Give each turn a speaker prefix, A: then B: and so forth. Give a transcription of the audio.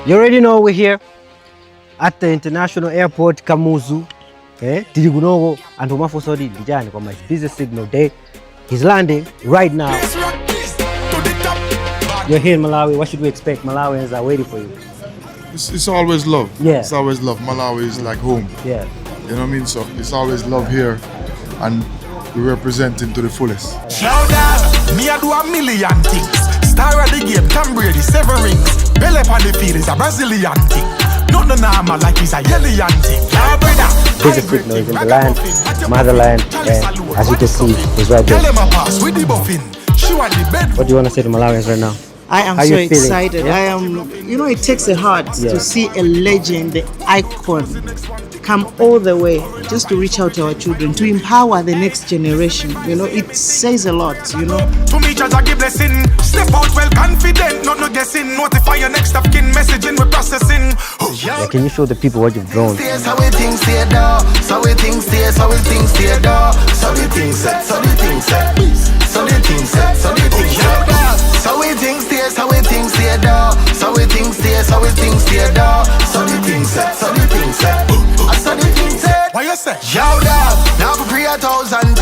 A: You already know we're here at the international airport Kamuzu. Tiri kunogo anthu mafosodi dijani kwa my busy signal day. He's landing right now. You're here in Malawi. What should we expect? Malawians are waiting for you.
B: It's always love.
A: Yeah.
B: It's always love. Malawi is like home.
A: Yeah.
B: You know what I mean? So it's always love here, and we represent it to the fullest.
C: Shout out, me I do a million things. Star of the game, Tom Brady, 7 rings. Belle on the field is a Brazilian thing. Not the normal like he's a Yellian thing. Yeah, brother.
A: Busy signal is in the land, motherland, and as you can see, he's right there. What do you want to say to Malawians right now?
D: I am so excited. I am, it takes a heart to see a legend, the icon, come all the way just to reach out to our children, to empower the next generation. It says a lot,
C: To me, judge, I give blessing. Step out well confident, not no guessing. Notify your next of kin messaging, we're processing.
A: Yeah, can you show the people what you've drawn?
E: So we think stay door, so we think stay, so we think stay door, so we think set, so we think set, so we think set, so we think set, so we think stay, so we think stay door, so we think stay, so we think stay door, so we think set, so we think set, so we think set.
C: What you say?
E: Yo, dog, now for 3,000